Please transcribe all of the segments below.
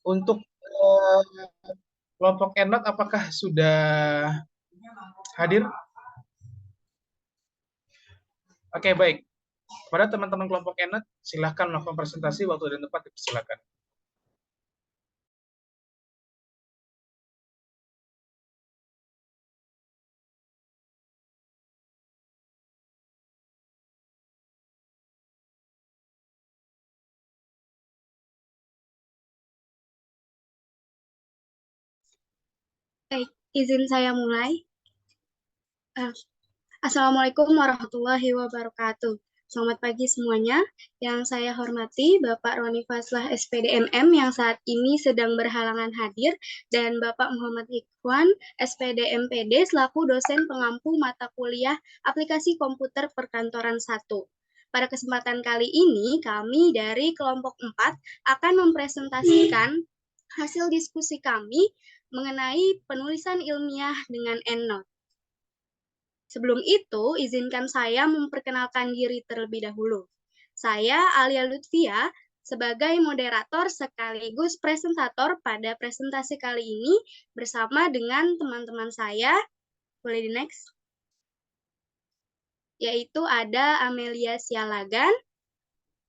Untuk kelompok ENOT apakah sudah hadir? Oke, baik. Pada teman-teman kelompok ENOT, silahkan melakukan presentasi, waktu dan tempat dipersilakan. Baik, izin saya mulai. Assalamualaikum warahmatullahi wabarakatuh. Selamat pagi semuanya. Yang saya hormati Bapak Roni Faslah SPDMM yang saat ini sedang berhalangan hadir dan Bapak Muhammad Ikhwan SPD MPD selaku dosen pengampu mata kuliah Aplikasi Komputer Perkantoran 1. Pada kesempatan kali ini, kami dari kelompok 4 akan mempresentasikan hasil diskusi kami mengenai penulisan ilmiah dengan EndNote. Sebelum itu, izinkan saya memperkenalkan diri terlebih dahulu. Saya Alia Lutfia, sebagai moderator sekaligus presentator pada presentasi kali ini bersama dengan teman-teman saya. Boleh di next? Yaitu ada Amelia Sialagan,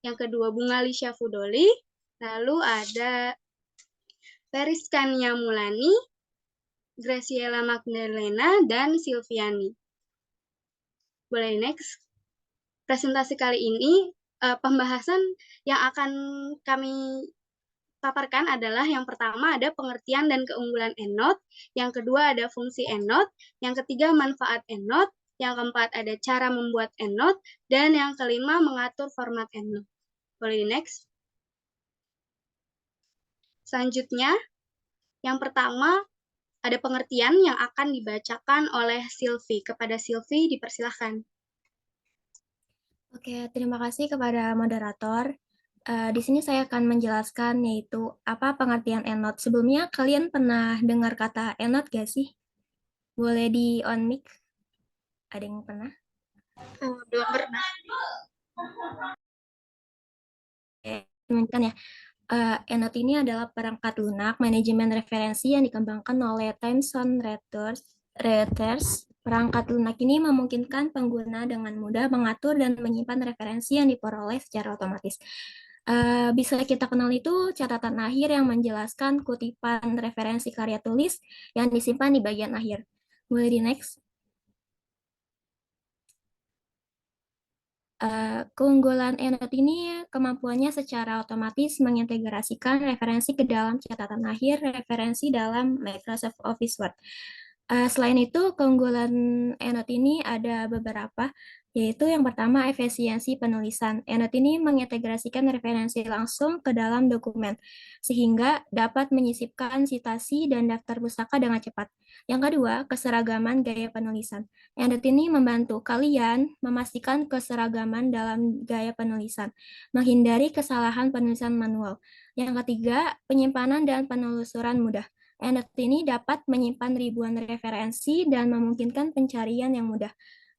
yang kedua Bunga Lisha Fudoli, lalu ada Periskania Mulani, Graciela Magdalena, dan Silviani. Boleh next? Presentasi kali ini, pembahasan yang akan kami paparkan adalah yang pertama ada pengertian dan keunggulan EndNote, yang kedua ada fungsi EndNote, yang ketiga manfaat EndNote, yang keempat ada cara membuat EndNote, dan yang kelima mengatur format EndNote. Boleh di next? Selanjutnya, yang pertama ada pengertian yang akan dibacakan oleh Silvi. Kepada Silvi, dipersilahkan. Oke, terima kasih kepada moderator. Di sini saya akan menjelaskan yaitu apa pengertian EndNote. Sebelumnya kalian pernah dengar kata EndNote gak sih? Boleh di on mic? Ada yang pernah? Belum pernah. Kan ya. EndNote ini adalah perangkat lunak manajemen referensi yang dikembangkan oleh Thomson Reuters. Perangkat lunak ini memungkinkan pengguna dengan mudah mengatur dan menyimpan referensi yang diperoleh secara otomatis. Bisa kita kenal itu catatan akhir yang menjelaskan kutipan referensi karya tulis yang disimpan di bagian akhir. Boleh di next? Keunggulan EndNote ini kemampuannya secara otomatis mengintegrasikan referensi ke dalam catatan akhir referensi dalam Microsoft Office Word. Selain itu, keunggulan EndNote ini ada beberapa, yaitu yang pertama efisiensi penulisan. EndNote ini mengintegrasikan referensi langsung ke dalam dokumen, sehingga dapat menyisipkan citasi dan daftar pustaka dengan cepat. Yang kedua, keseragaman gaya penulisan. EndNote ini membantu kalian memastikan keseragaman dalam gaya penulisan, menghindari kesalahan penulisan manual. Yang ketiga, penyimpanan dan penelusuran mudah. EndNote ini dapat menyimpan ribuan referensi dan memungkinkan pencarian yang mudah.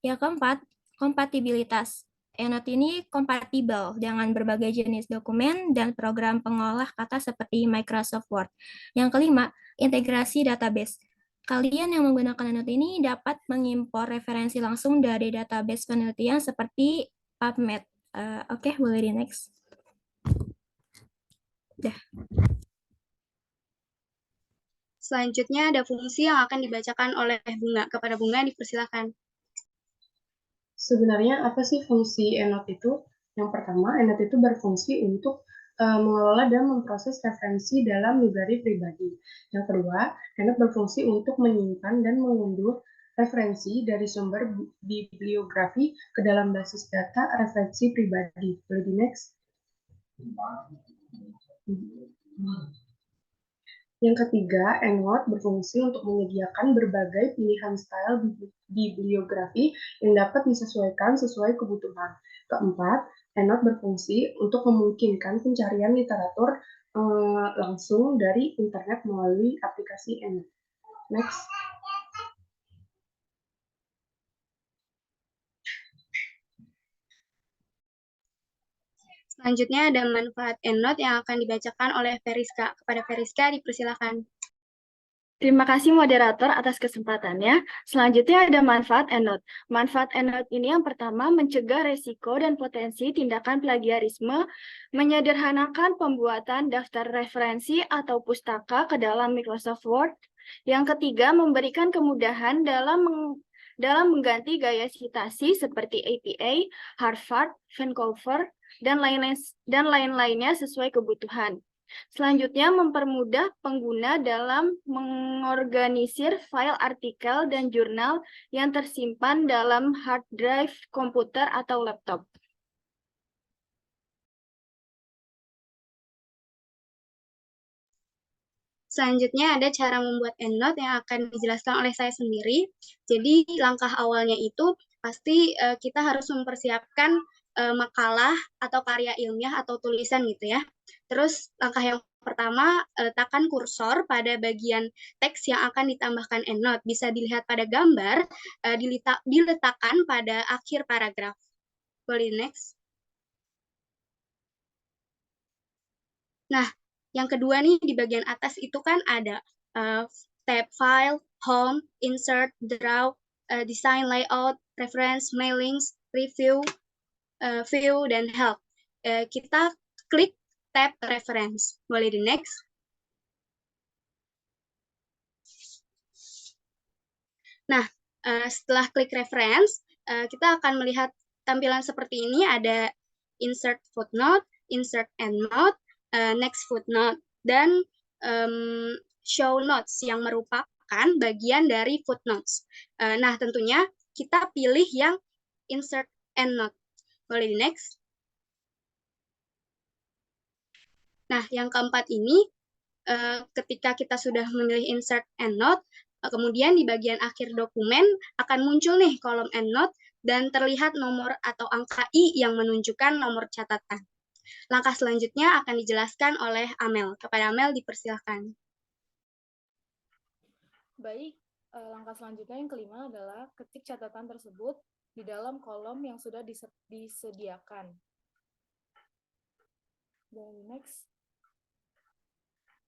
Yang keempat, kompatibilitas. EndNote ini kompatibel dengan berbagai jenis dokumen dan program pengolah kata seperti Microsoft Word. Yang kelima, integrasi database. Kalian yang menggunakan EndNote ini dapat mengimpor referensi langsung dari database penelitian seperti PubMed. Oke, boleh di next. Dah. Selanjutnya ada fungsi yang akan dibacakan oleh Bunga. Kepada Bunga, dipersilakan. Sebenarnya apa sih fungsi EndNote itu? Yang pertama, EndNote itu berfungsi untuk mengelola dan memproses referensi dalam library pribadi. Yang kedua, EndNote berfungsi untuk menyimpan dan mengunduh referensi dari sumber bibliografi ke dalam basis data referensi pribadi. Boleh di next? Yang ketiga, EndNote berfungsi untuk menyediakan berbagai pilihan style bibliografi yang dapat disesuaikan sesuai kebutuhan. Keempat, EndNote berfungsi untuk memungkinkan pencarian literatur langsung dari internet melalui aplikasi EndNote. Next. Selanjutnya ada manfaat EndNote yang akan dibacakan oleh Feriska. Kepada Feriska dipersilakan. Terima kasih moderator atas kesempatannya. Selanjutnya ada manfaat EndNote. Manfaat EndNote ini yang pertama mencegah resiko dan potensi tindakan plagiarisme, menyederhanakan pembuatan daftar referensi atau pustaka ke dalam Microsoft Word. Yang ketiga, memberikan kemudahan dalam mengganti gaya sitasi seperti APA, Harvard, Vancouver, dan lain-lainnya sesuai kebutuhan. Selanjutnya, mempermudah pengguna dalam mengorganisir file artikel dan jurnal yang tersimpan dalam hard drive komputer atau laptop. Selanjutnya ada cara membuat EndNote yang akan dijelaskan oleh saya sendiri. Jadi langkah awalnya itu pasti kita harus mempersiapkan makalah atau karya ilmiah atau tulisan gitu ya. Terus langkah yang pertama, letakkan kursor pada bagian teks yang akan ditambahkan EndNote. Bisa dilihat pada gambar, diletakkan pada akhir paragraf. Boleh next. Nah, yang kedua nih di bagian atas itu kan ada tab File, Home, Insert, Draw, Design Layout, Reference, Mailings, Review, View, dan Help. Kita klik tab Reference. Boleh di next. Nah, setelah klik Reference, kita akan melihat tampilan seperti ini. Ada Insert Footnote, Insert EndNote, Next Footnote, dan Show Notes yang merupakan bagian dari footnotes. Nah, tentunya kita pilih yang Insert EndNote. Boleh di next. Nah, yang keempat ini, ketika kita sudah memilih Insert EndNote, kemudian di bagian akhir dokumen akan muncul nih kolom EndNote dan terlihat nomor atau angka I yang menunjukkan nomor catatan. Langkah selanjutnya akan dijelaskan oleh Amel. Kepada Amel dipersilakan. Baik, langkah selanjutnya yang kelima adalah ketik catatan tersebut di dalam kolom yang sudah disediakan. Dan next.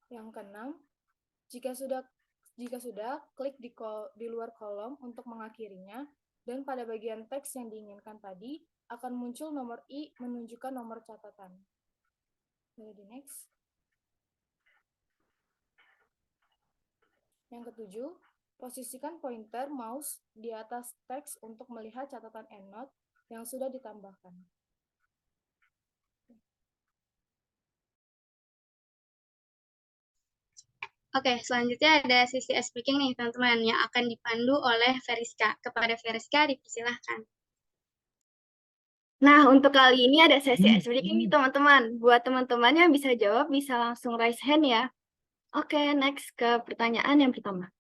Yang keenam, jika sudah klik di luar kolom untuk mengakhirinya, dan pada bagian teks yang diinginkan tadi akan muncul nomor I menunjukkan nomor catatan. Jadi next. Yang ketujuh, posisikan pointer mouse di atas teks untuk melihat catatan EndNote yang sudah ditambahkan. Oke, selanjutnya ada sesi speaking nih teman-teman yang akan dipandu oleh Feriska. Kepada Feriska dipersilahkan. Nah, untuk kali ini ada sesi speaking nih teman-teman. Buat teman-teman yang bisa jawab, bisa langsung raise hand ya. Oke, next ke pertanyaan yang pertama.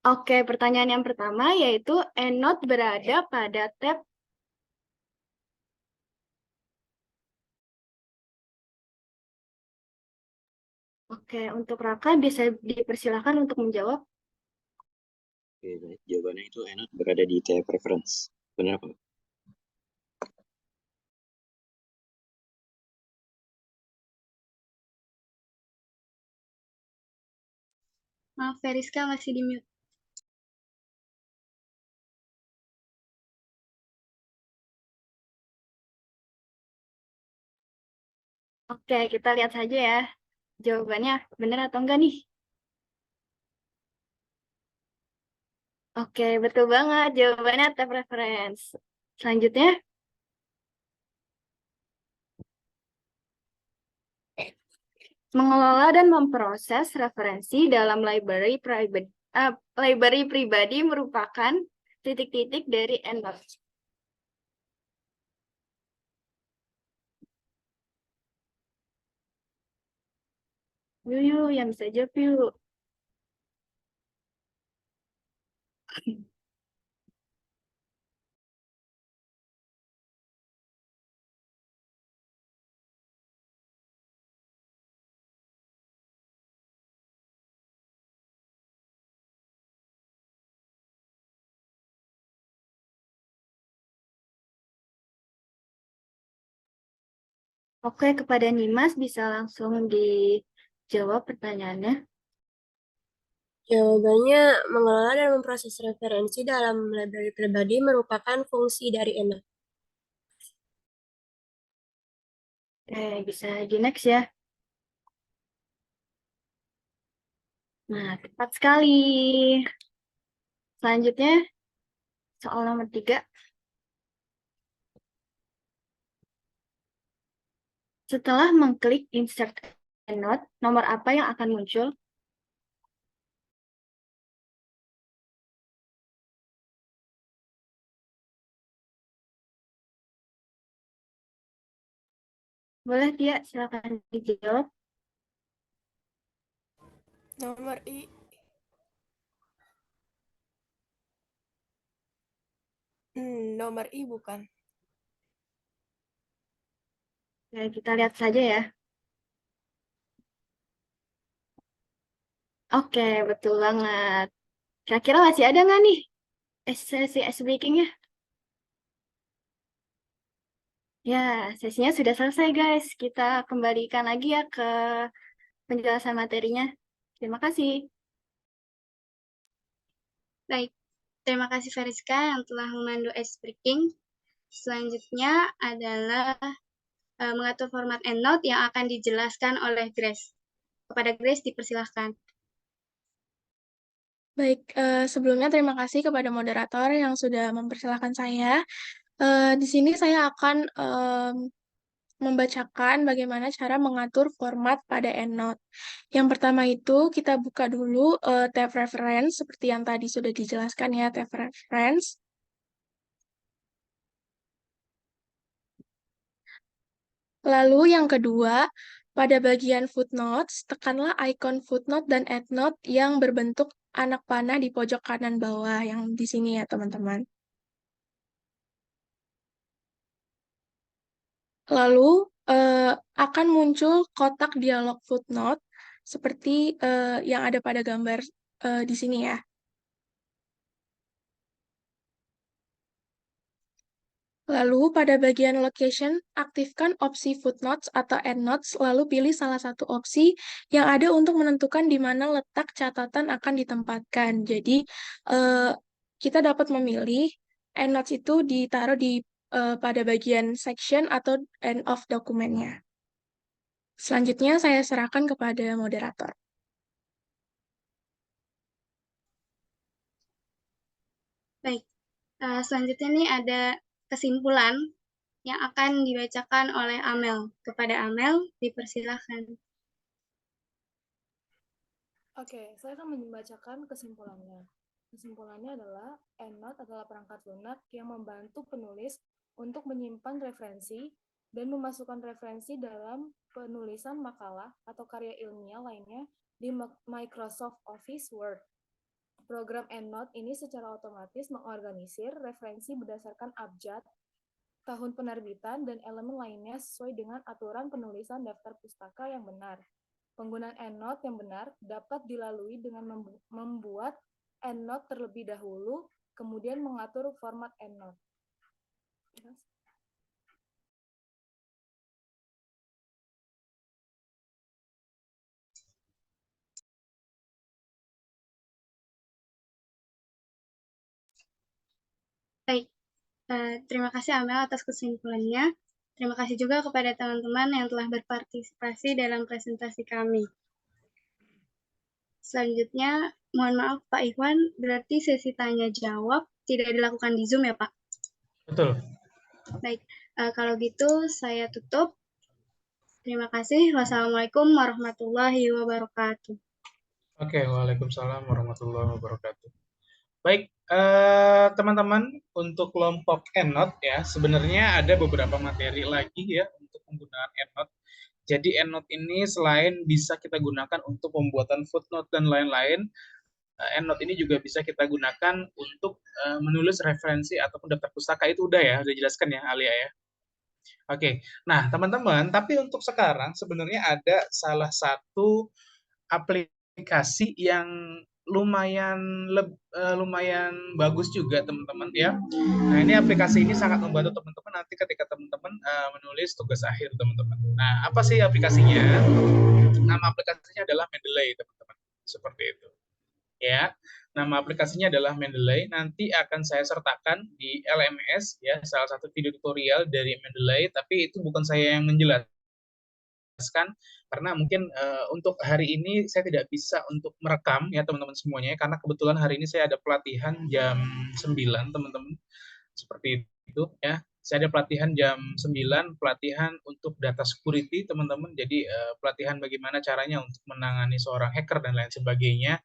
Oke, pertanyaan yang pertama yaitu EndNote berada pada tab Oke, untuk Raka bisa dipersilakan untuk menjawab. Oke, baik. Jawabannya itu EndNote berada di tab Reference. Benar, Pak? Maaf, Feriska masih di mute. Oke, kita lihat saja ya. Jawabannya benar atau enggak nih? Oke, betul banget. Jawabannya tab reference. Selanjutnya. Mengelola dan memproses referensi dalam library pribadi merupakan titik-titik dari EndNote. Yuk, yang bisa jawab yuk. Oke, kepada Nimas bisa langsung dijawab pertanyaannya. Jawabannya, mengelola dan memproses referensi dalam library pribadi merupakan fungsi dari ENOT. Oke, bisa di next ya. Nah, tepat sekali. Selanjutnya, soal nomor 3. Setelah mengklik Insert EndNote, nomor apa yang akan muncul? Boleh, Tia, silakan dijawab. Nomor I. Nomor I bukan. Oke, kita lihat saja ya. Oke, betul banget. Kira-kira masih ada nggak nih sesi ice breaking-nya? Ya, sesinya sudah selesai, guys. Kita kembalikan lagi ya ke penjelasan materinya. Terima kasih. Baik, terima kasih Veriska yang telah memandu ice breaking. Selanjutnya adalah mengatur format EndNote yang akan dijelaskan oleh Grace. Kepada Grace dipersilahkan. Baik, sebelumnya terima kasih kepada moderator yang sudah mempersilahkan saya. Di sini saya akan membacakan bagaimana cara mengatur format pada EndNote. Yang pertama itu kita buka dulu tab reference seperti yang tadi sudah dijelaskan ya, tab reference. Lalu yang kedua, pada bagian footnotes, tekanlah ikon footnote dan endnote yang berbentuk anak panah di pojok kanan bawah yang di sini ya, teman-teman. Lalu akan muncul kotak dialog footnote seperti yang ada pada gambar di sini ya. Lalu pada bagian location, aktifkan opsi footnotes atau endnotes, lalu pilih salah satu opsi yang ada untuk menentukan di mana letak catatan akan ditempatkan. Jadi kita dapat memilih endnotes itu ditaruh di pada bagian section atau end of dokumennya. Selanjutnya saya serahkan kepada moderator. Baik, selanjutnya nih ada kesimpulan yang akan dibacakan oleh Amel. Kepada Amel, dipersilahkan. Oke, saya akan membacakan kesimpulannya. Kesimpulannya adalah EndNote adalah perangkat lunak yang membantu penulis untuk menyimpan referensi dan memasukkan referensi dalam penulisan makalah atau karya ilmiah lainnya di Microsoft Office Word. Program EndNote ini secara otomatis mengorganisir referensi berdasarkan abjad, tahun penerbitan, dan elemen lainnya sesuai dengan aturan penulisan daftar pustaka yang benar. Penggunaan EndNote yang benar dapat dilalui dengan membuat EndNote terlebih dahulu, kemudian mengatur format EndNote. Baik, terima kasih Amel atas kesimpulannya. Terima kasih juga kepada teman-teman yang telah berpartisipasi dalam presentasi kami. Selanjutnya, mohon maaf Pak Ikhwan, berarti sesi tanya-jawab tidak dilakukan di Zoom ya Pak? Betul. Baik, kalau gitu saya tutup. Terima kasih. Wassalamualaikum warahmatullahi wabarakatuh. Oke, waalaikumsalam warahmatullahi wabarakatuh. Baik, teman-teman, untuk kelompok EndNote ya, sebenarnya ada beberapa materi lagi ya untuk penggunaan EndNote. Jadi EndNote ini selain bisa kita gunakan untuk pembuatan footnote dan lain-lain, EndNote ini juga bisa kita gunakan untuk menulis referensi ataupun daftar pustaka. Itu udah ya, udah jelaskan ya Alia ya. Oke, nah teman-teman, tapi untuk sekarang sebenarnya ada salah satu aplikasi yang lumayan bagus juga teman-teman ya. Nah, ini aplikasi ini sangat membantu teman-teman nanti ketika teman-teman menulis tugas akhir teman-teman. Nah, apa sih aplikasinya? Nama aplikasinya adalah Mendeley teman-teman. Seperti itu. Ya. Nama aplikasinya adalah Mendeley. Nanti akan saya sertakan di LMS ya, salah satu video tutorial dari Mendeley, tapi itu bukan saya yang menjelaskan karena mungkin untuk hari ini saya tidak bisa untuk merekam ya teman-teman semuanya karena kebetulan hari ini saya ada pelatihan jam 9 teman-teman seperti itu ya. Saya ada pelatihan jam 9, pelatihan untuk data security teman-teman. Jadi pelatihan bagaimana caranya untuk menangani seorang hacker dan lain sebagainya.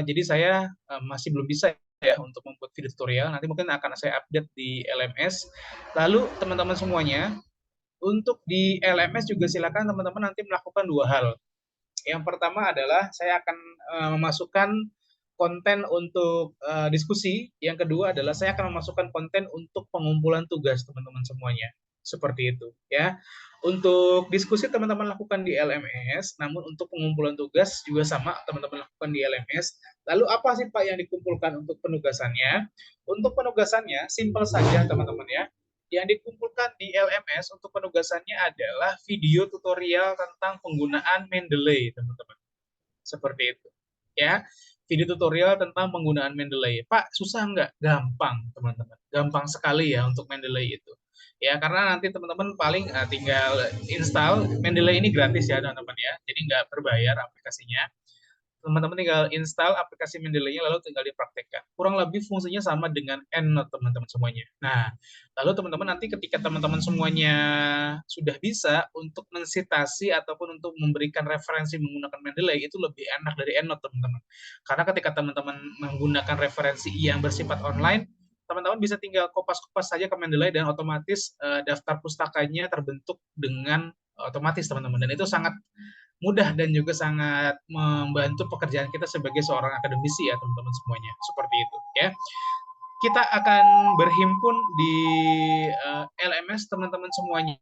Jadi saya masih belum bisa ya untuk membuat video tutorial. Nanti mungkin akan saya update di LMS. Lalu teman-teman semuanya untuk di LMS juga silakan teman-teman nanti melakukan 2 hal. Yang pertama adalah saya akan memasukkan konten untuk diskusi. Yang kedua adalah saya akan memasukkan konten untuk pengumpulan tugas teman-teman semuanya. Seperti itu ya. Untuk diskusi teman-teman lakukan di LMS, namun untuk pengumpulan tugas juga sama teman-teman lakukan di LMS. Lalu apa sih Pak yang dikumpulkan untuk penugasannya? Untuk penugasannya simpel saja teman-teman ya. Yang dikumpulkan di LMS untuk penugasannya adalah video tutorial tentang penggunaan Mendeley, teman-teman. Seperti itu. Ya, video tutorial tentang penggunaan Mendeley. Pak, susah nggak? Gampang, teman-teman. Gampang sekali ya untuk Mendeley itu. Ya, karena nanti teman-teman paling tinggal install. Mendeley ini gratis ya, teman-teman ya. Jadi nggak berbayar aplikasinya. Teman-teman tinggal install aplikasi Mendeley-nya lalu tinggal dipraktekkan. Kurang lebih fungsinya sama dengan EndNote teman-teman semuanya. Nah, lalu teman-teman nanti ketika teman-teman semuanya sudah bisa untuk mensitasi ataupun untuk memberikan referensi menggunakan Mendeley itu lebih enak dari EndNote teman-teman. Karena ketika teman-teman menggunakan referensi yang bersifat online, teman-teman bisa tinggal kopas-kopas saja ke Mendeley dan otomatis daftar pustakanya terbentuk dengan otomatis teman-teman. Dan itu sangat mudah dan juga sangat membantu pekerjaan kita sebagai seorang akademisi ya teman-teman semuanya. Seperti itu ya. Kita akan berhimpun di LMS teman-teman semuanya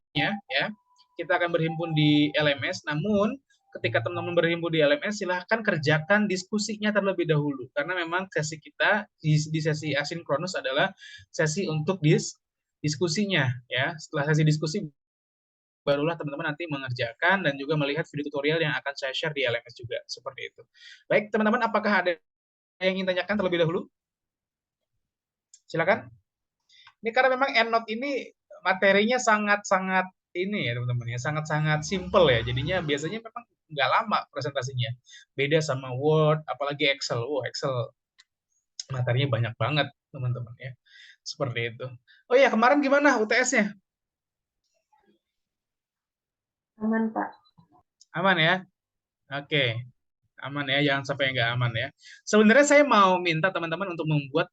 ya. Kita akan berhimpun di LMS, namun ketika teman-teman berhimpun di LMS silahkan kerjakan diskusinya terlebih dahulu karena memang sesi kita di sesi asinkronus adalah sesi untuk diskusinya ya. Setelah sesi diskusi barulah teman-teman nanti mengerjakan dan juga melihat video tutorial yang akan saya share di LMS juga. Seperti itu. Baik, teman-teman, apakah ada yang ingin tanyakan terlebih dahulu? Silakan. Ini karena memang EndNote ini materinya sangat-sangat ini ya, teman-teman ya, sangat-sangat simple ya. Jadinya biasanya memang nggak lama presentasinya. Beda sama Word, apalagi Excel. Excel materinya banyak banget, teman-teman ya. Seperti itu. Oh iya, kemarin gimana UTS-nya? Aman, Pak. Aman ya? Oke. Aman ya, jangan sampai nggak aman ya. Sebenarnya saya mau minta teman-teman untuk membuat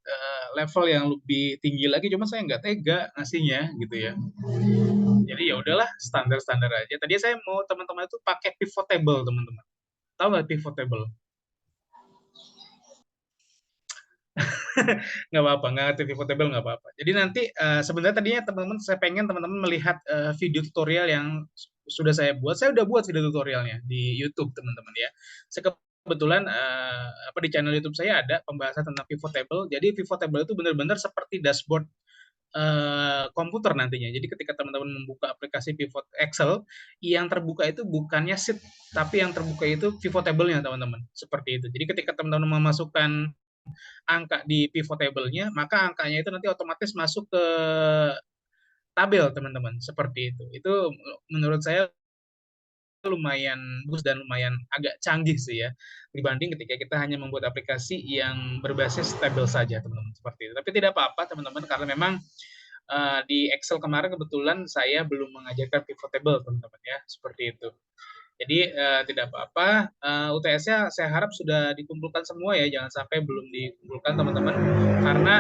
level yang lebih tinggi lagi, cuma saya nggak tega ngasihnya gitu ya. Jadi ya udahlah, standar-standar aja. Tadi saya mau teman-teman itu pakai pivot table, teman-teman. Tahu nggak pivot table? Nggak apa-apa, nggak ngerti pivot table nggak apa-apa. Jadi nanti sebenarnya tadinya teman-teman saya pengen teman-teman melihat video tutorial yang sudah saya buat. Saya udah buat video tutorialnya di YouTube teman-teman ya. Saya kebetulan di channel YouTube saya ada pembahasan tentang pivot table. Jadi pivot table itu benar-benar seperti dashboard komputer nantinya. Jadi ketika teman-teman membuka aplikasi pivot Excel, yang terbuka itu bukannya sheet, tapi yang terbuka itu pivot table-nya teman-teman. Seperti itu. Jadi ketika teman-teman memasukkan angka di pivot table-nya, maka angkanya itu nanti otomatis masuk ke tabel, teman-teman. Seperti itu. Itu menurut saya lumayan bagus dan lumayan agak canggih sih ya, dibanding ketika kita hanya membuat aplikasi yang berbasis tabel saja, teman-teman. Seperti itu. Tapi tidak apa-apa, teman-teman, karena memang di Excel kemarin kebetulan saya belum mengajarkan pivot table, teman-teman ya. Seperti itu. Jadi tidak apa-apa, UTS-nya saya harap sudah dikumpulkan semua ya, jangan sampai belum dikumpulkan teman-teman, karena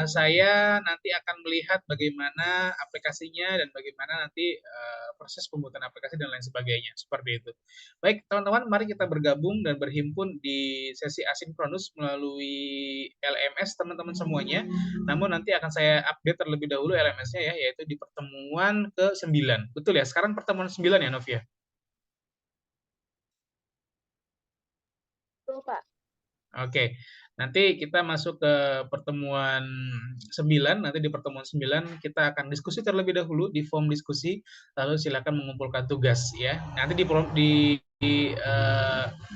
saya nanti akan melihat bagaimana aplikasinya dan bagaimana nanti proses pembuatan aplikasi dan lain sebagainya, seperti itu. Baik teman-teman, mari kita bergabung dan berhimpun di sesi asinkronus melalui LMS teman-teman semuanya, namun nanti akan saya update terlebih dahulu LMS-nya ya, yaitu di pertemuan ke-9. Betul ya, sekarang pertemuan 9 ya Novia? Oke, nanti kita masuk ke pertemuan 9. Nanti di pertemuan 9 kita akan diskusi terlebih dahulu di form diskusi, lalu silakan mengumpulkan tugas ya. Nanti di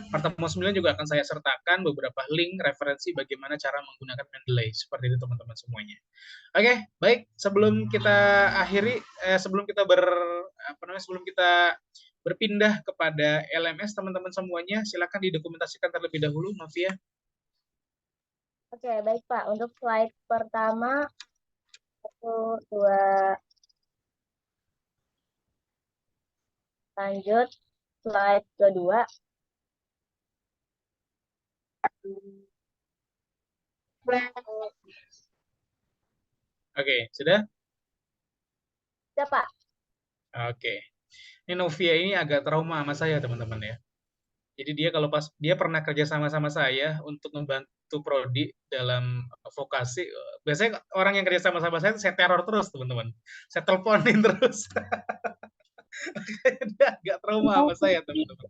pertemuan 9 juga akan saya sertakan beberapa link referensi bagaimana cara menggunakan Mendeley. Seperti itu teman-teman semuanya. Oke, baik. Sebelum kita akhiri, sebelum kita sebelum kita berpindah kepada LMS, teman-teman semuanya, silakan didokumentasikan terlebih dahulu, Novia. Oke, baik Pak. Untuk slide pertama, 1, 2, lanjut. Slide kedua. Oke, sudah? Sudah Pak. Oke. Ini Novia ini agak trauma sama saya, teman-teman ya. Jadi dia pernah kerja sama saya untuk membantu prodi dalam vokasi. Biasanya orang yang kerja sama saya teror terus, teman-teman. Saya teleponin terus. Dia agak trauma sama saya, teman-teman.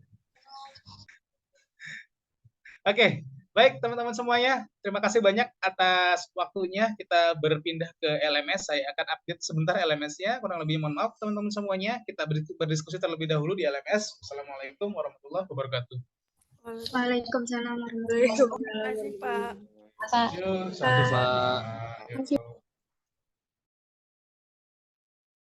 Oke, baik teman-teman semuanya. Terima kasih banyak atas waktunya. Kita berpindah ke LMS. Saya akan update sebentar LMS-nya. Kurang lebih mohon maaf teman-teman semuanya. Kita berdiskusi terlebih dahulu di LMS. Assalamualaikum warahmatullahi wabarakatuh. Waalaikumsalam warahmatullahi wabarakatuh. Terima kasih, Pak. Yuk, sampai jumpa.